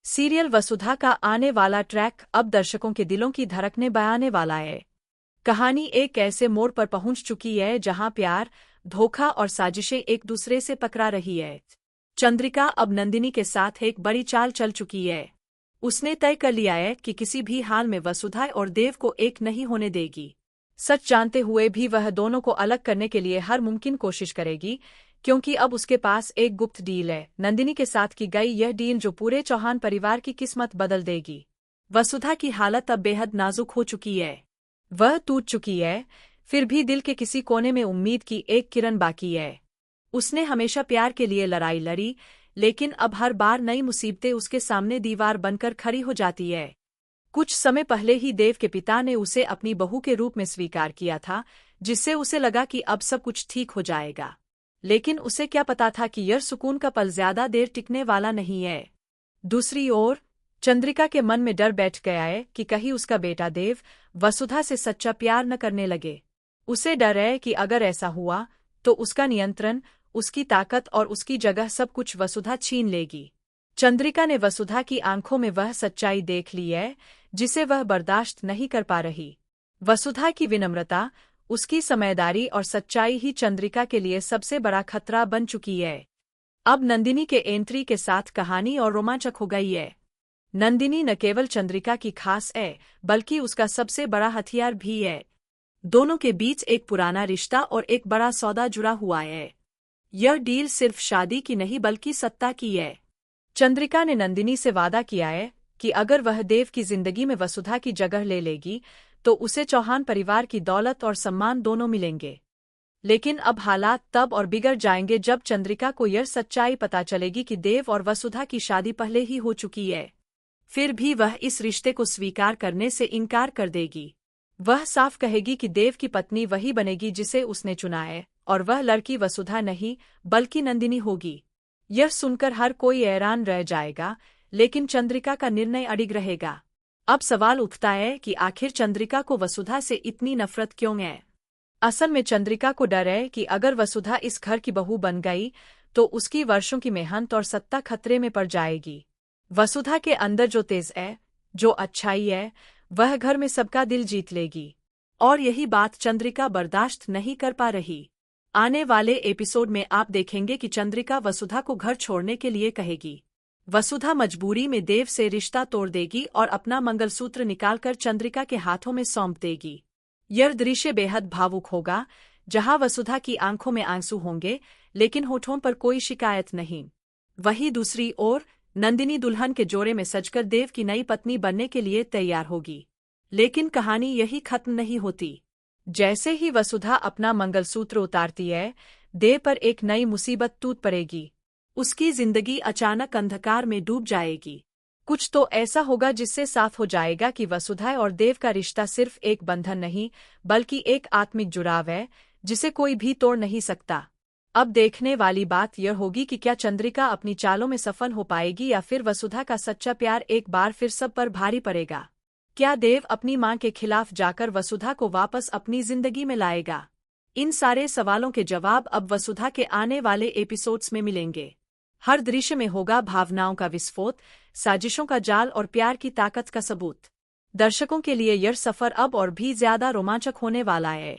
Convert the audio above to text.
Serial वसुधा का आने वाला ट्रैक अब दर्शकों के दिलों की धड़कनें बयाने वाला है। कहानी एक ऐसे मोड़ पर पहुंच चुकी है जहां प्यार, धोखा और साजिशें एक दूसरे से टकरा रही है। चंद्रिका अब नंदिनी के साथ एक बड़ी चाल चल चुकी है। उसने तय कर लिया है कि किसी भी हाल में वसुधा और देव को एक नहीं होने देगी। सच जानते हुए भी वह दोनों को अलग करने के लिए हर मुमकिन कोशिश करेगी, क्योंकि अब उसके पास एक गुप्त डील है, नंदिनी के साथ की गई यह डील जो पूरे चौहान परिवार की किस्मत बदल देगी। वसुधा की हालत अब बेहद नाजुक हो चुकी है। वह टूट चुकी है, फिर भी दिल के किसी कोने में उम्मीद की एक किरण बाकी है। उसने हमेशा प्यार के लिए लड़ाई लड़ी, लेकिन अब हर बार नई मुसीबतें उसके सामने दीवार बनकर खड़ी हो जाती है। कुछ समय पहले ही देव के पिता ने उसे अपनी बहू के रूप में स्वीकार किया था, जिससे उसे लगा कि अब सब कुछ ठीक हो जाएगा। लेकिन उसे क्या पता था कि यह सुकून का पल ज्यादा देर टिकने वाला नहीं है। दूसरी ओर चंद्रिका के मन में डर बैठ गया है कि कहीं उसका बेटा देव वसुधा से सच्चा प्यार न करने लगे। उसे डर है कि अगर ऐसा हुआ तो उसका नियंत्रण, उसकी ताकत और उसकी जगह सब कुछ वसुधा छीन लेगी। चंद्रिका ने वसुधा की आंखों में वह सच्चाई देख ली है जिसे वह बर्दाश्त नहीं कर पा रही। वसुधा की विनम्रता, उसकी समझदारी और सच्चाई ही चंद्रिका के लिए सबसे बड़ा खतरा बन चुकी है। अब नंदिनी के एंट्री के साथ कहानी और रोमांचक हो गई है। नंदिनी न केवल चंद्रिका की खास है, बल्कि उसका सबसे बड़ा हथियार भी है। दोनों के बीच एक पुराना रिश्ता और एक बड़ा सौदा जुड़ा हुआ है। यह डील सिर्फ शादी की नहीं बल्कि सत्ता की है। चंद्रिका ने नंदिनी से वादा किया है कि अगर वह देव की जिंदगी में वसुधा की जगह ले लेगी तो उसे चौहान परिवार की दौलत और सम्मान दोनों मिलेंगे। लेकिन अब हालात तब और बिगड़ जाएंगे जब चंद्रिका को यह सच्चाई पता चलेगी कि देव और वसुधा की शादी पहले ही हो चुकी है। फिर भी वह इस रिश्ते को स्वीकार करने से इनकार कर देगी। वह साफ कहेगी कि देव की पत्नी वही बनेगी जिसे उसने चुना है, और वह लड़की वसुधा नहीं बल्कि नंदिनी होगी। यह सुनकर हर कोई हैरान रह जाएगा, लेकिन चंद्रिका का निर्णय अडिग रहेगा। अब सवाल उठता है कि आखिर चंद्रिका को वसुधा से इतनी नफरत क्यों है। असल में चंद्रिका को डर है कि अगर वसुधा इस घर की बहू बन गई तो उसकी वर्षों की मेहनत और सत्ता खतरे में पड़ जाएगी। वसुधा के अंदर जो तेज है, जो अच्छाई है, वह घर में सबका दिल जीत लेगी, और यही बात चंद्रिका बर्दाश्त नहीं कर पा रही। आने वाले एपिसोड में आप देखेंगे कि चंद्रिका वसुधा को घर छोड़ने के लिए कहेगी। वसुधा मजबूरी में देव से रिश्ता तोड़ देगी और अपना मंगलसूत्र निकालकर चंद्रिका के हाथों में सौंप देगी। यह दृश्य बेहद भावुक होगा, जहां वसुधा की आंखों में आंसू होंगे लेकिन होठों पर कोई शिकायत नहीं। वहीं दूसरी ओर नंदिनी दुल्हन के जोड़े में सजकर देव की नई पत्नी बनने के लिए तैयार होगी। लेकिन कहानी यही खत्म नहीं होती। जैसे ही वसुधा अपना मंगलसूत्र उतारती है, देव पर एक नई मुसीबत टूट पड़ेगी। उसकी जिंदगी अचानक अंधकार में डूब जाएगी। कुछ तो ऐसा होगा जिससे साफ हो जाएगा कि वसुधा और देव का रिश्ता सिर्फ एक बंधन नहीं बल्कि एक आत्मिक जुड़ाव है जिसे कोई भी तोड़ नहीं सकता। अब देखने वाली बात यह होगी कि क्या चंद्रिका अपनी चालों में सफल हो पाएगी या फिर वसुधा का सच्चा प्यार एक बार फिर सब पर भारी पड़ेगा। क्या देव अपनी मां के खिलाफ जाकर वसुधा को वापस अपनी जिंदगी में लाएगा? इन सारे सवालों के जवाब अब वसुधा के आने वाले एपिसोड्स में मिलेंगे। हर दृश्य में होगा भावनाओं का विस्फोट, साजिशों का जाल और प्यार की ताकत का सबूत। दर्शकों के लिए यह सफर अब और भी ज्यादा रोमांचक होने वाला है।